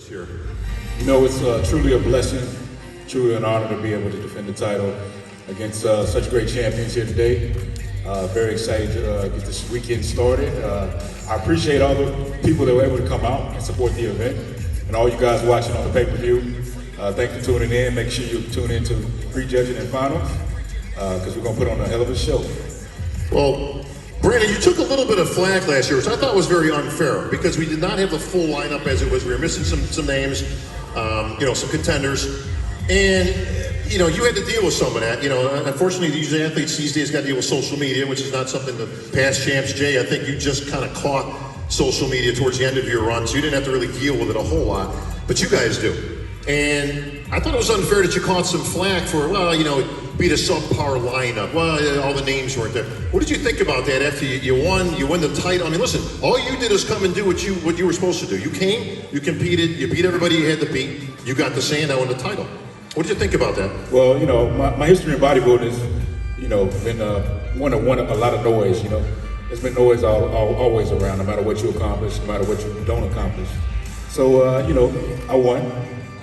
this year? You know, it's truly a blessing, truly an honor to be able to defend the title against such great champions here today. Very excited to get this weekend started. I appreciate all the people that were able to come out and support the event, and all you guys watching on the pay-per-view. Thanks for tuning in. Make sure you tune in to prejudging and finals, because we're going to put on a hell of a show. Well, Brandon, you took a little bit of flack last year, which I thought was very unfair, because we did not have the full lineup as it was. We were missing some names, some contenders. And, you had to deal with some of that. Unfortunately, these athletes these days got to deal with social media, which is not something the past champs. Jay, I think you just kind of caught social media towards the end of your run, so you didn't have to really deal with it a whole lot. But you guys do. And I thought it was unfair that you caught some flack for, beat a subpar lineup. Well, all the names weren't there. What did you think about that after you win the title? I mean, listen, all you did is come and do what you were supposed to do. You came, you competed, you beat everybody you had to beat, you got the say and now won the title. What did you think about that? Well, my history in bodybuilding is, been one of a lot of noise, There's been noise always around, no matter what you accomplish, no matter what you don't accomplish. So, I won.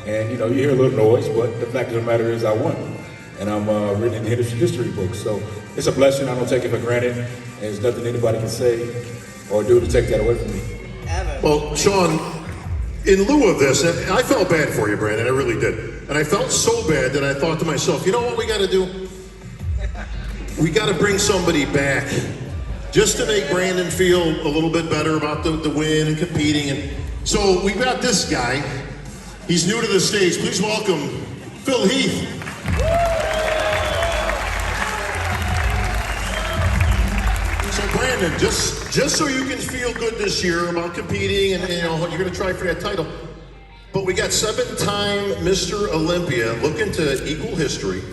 And, you hear a little noise, but the fact of the matter is I won. And I'm written in the history books. So it's a blessing. I don't take it for granted. And there's nothing anybody can say or do to take that away from me. Well, Sean, in lieu of this, I felt bad for you, Brandon. I really did. And I felt so bad that I thought to myself, you know what we got to do? We got to bring somebody back just to make Brandon feel a little bit better about the win and competing. And so we got this guy. He's new to the stage. Please welcome Phil Heath. So Brandon, just so you can feel good this year about competing and you're going to try for that title, but we got 7-time Mr. Olympia looking to equal history,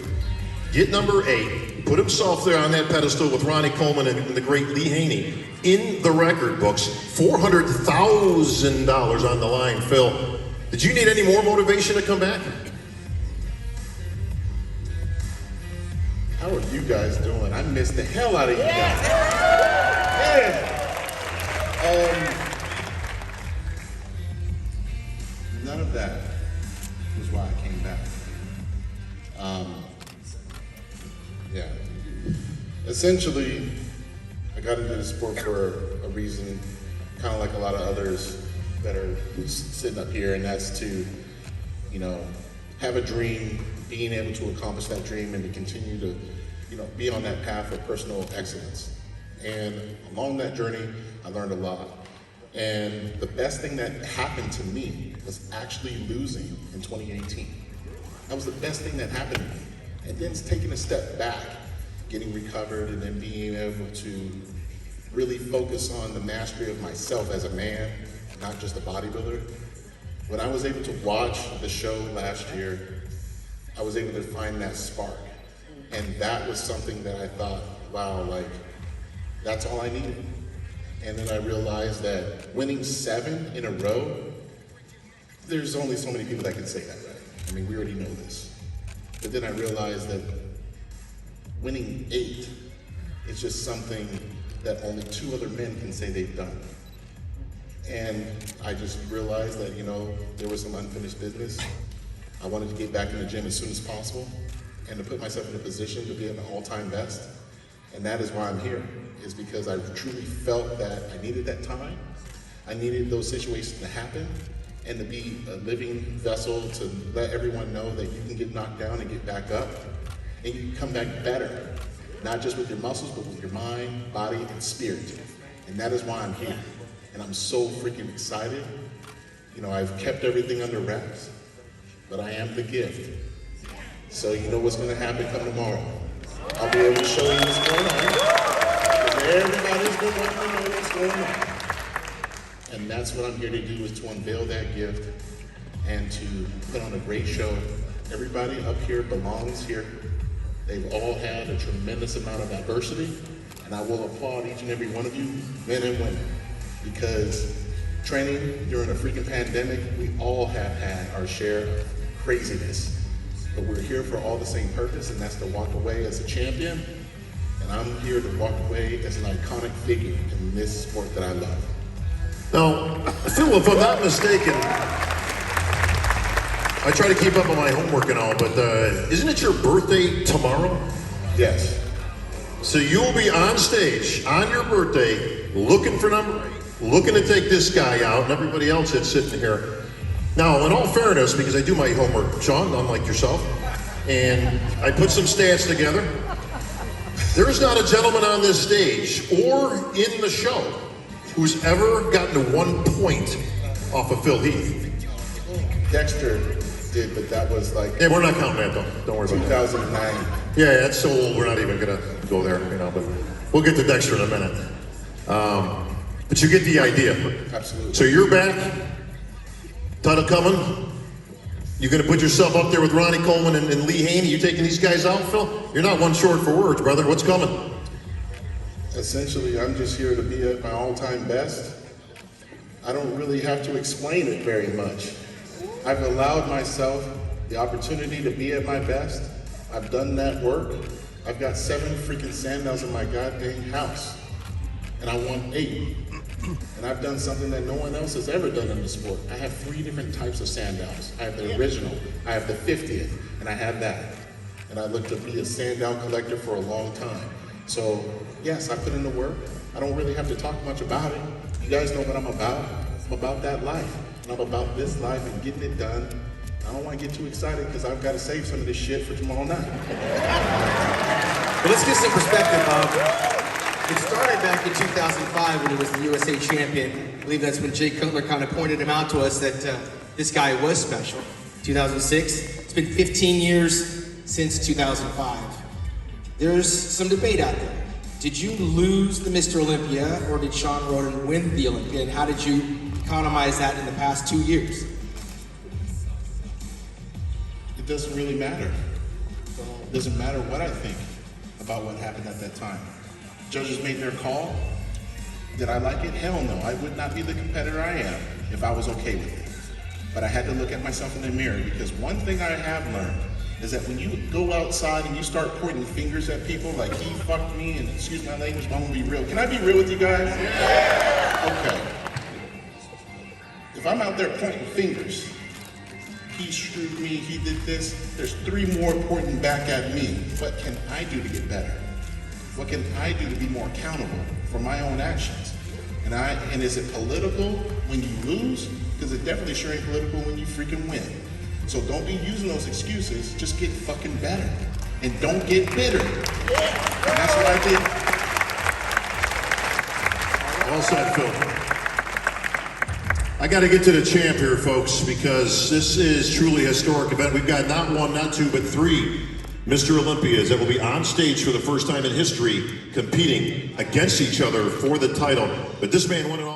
get number 8, put himself there on that pedestal with Ronnie Coleman and the great Lee Haney in the record books. $400,000 on the line, Phil. Did you need any more motivation to come back? How are you guys doing? I missed the hell out of you guys. None of that was why I came back. Essentially, I got into the sport for a reason, kind of like a lot of others that are sitting up here, and that's to, have a dream, being able to accomplish that dream and to continue to, be on that path of personal excellence. And along that journey, I learned a lot. And the best thing that happened to me was actually losing in 2018. That was the best thing that happened to me. And then taking a step back, getting recovered, and then being able to really focus on the mastery of myself as a man, not just a bodybuilder. When I was able to watch the show last year, I was able to find that spark. And that was something that I thought, wow, that's all I needed. And then I realized that winning 7 in a row, there's only so many people that can say that, right? I mean, we already know this. But then I realized that winning 8 is just something that only 2 other men can say they've done. And I just realized that, there was some unfinished business. I wanted to get back in the gym as soon as possible and to put myself in a position to be at an all-time best. And that is why I'm here, is because I truly felt that I needed that time. I needed those situations to happen and to be a living vessel to let everyone know that you can get knocked down and get back up and you can come back better, not just with your muscles, but with your mind, body, and spirit. And that is why I'm here. And I'm so freaking excited. I've kept everything under wraps, but I am the gift. So you know what's gonna happen come tomorrow. I'll be able to show you what's going on, because everybody's gonna want to know what's going on. And that's what I'm here to do, is to unveil that gift and to put on a great show. Everybody up here belongs here. They've all had a tremendous amount of adversity, and I will applaud each and every one of you, men and women, because training during a freaking pandemic, we all have had our share of craziness. But we're here for all the same purpose, and that's to walk away as a champion. And I'm here to walk away as an iconic figure in this sport that I love. Now, Phil, if I'm not mistaken, I try to keep up on my homework and all, but isn't it your birthday tomorrow? Yes. So you'll be on stage on your birthday, looking for number 8, looking to take this guy out and everybody else that's sitting here. Now, in all fairness, because I do my homework, Sean, unlike yourself, and I put some stats together, there's not a gentleman on this stage or in the show who's ever gotten to 1 point off of Phil Heath. Dexter did, but that was like Yeah, we're not counting that though. Don't worry about that. 2009. Yeah, that's so old. We're not even gonna go there, you know. But we'll get to Dexter in a minute. But you get the idea. Absolutely. So you're back. Title coming. You gonna put yourself up there with Ronnie Coleman and Lee Haney? You taking these guys out, Phil? You're not one short for words, brother. What's coming? Essentially, I'm just here to be at my all-time best. I don't really have to explain it very much. I've allowed myself the opportunity to be at my best. I've done that work. I've got 7 freaking Sandals in my goddamn house. And I want 8. And I've done something that no one else has ever done in the sport. I have 3 different types of Sandals. I have the original, I have the 50th, and I have that. And I look to be a Sandal collector for a long time. So, yes, I put in the work. I don't really have to talk much about it. You guys know what I'm about. I'm about that life. And I'm about this life and getting it done. I don't want to get too excited because I've got to save some of this shit for tomorrow night. But let's get some perspective of, it started back in 2005 when he was the USA champion. I believe that's when Jay Cutler kind of pointed him out to us that this guy was special. 2006, it's been 15 years since 2005. There's some debate out there. Did you lose the Mr. Olympia or did Sean Roden win the Olympia? And how did you economize that in the past 2 years? It doesn't really matter. It doesn't matter what I think about what happened at that time. Judges made their call. Did I like it? Hell no. I would not be the competitor I am if I was okay with it. But I had to look at myself in the mirror because one thing I have learned is that when you go outside and you start pointing fingers at people like he fucked me and excuse my language, but I'm gonna be real. Can I be real with you guys? Okay. If I'm out there pointing fingers, he screwed me, he did this, there's 3 more pointing back at me. What can I do to get better? What can I do to be more accountable for my own actions? And is it political when you lose? Because it definitely sure ain't political when you freaking win. So don't be using those excuses, just get fucking better. And don't get bitter. And that's what I did. Well said, Phil. I got to get to the champ here, folks, because this is truly a historic event. We've got not 1, not 2, but 3 Mr. Olympias that will be on stage for the first time in history competing against each other for the title. But this man won it all.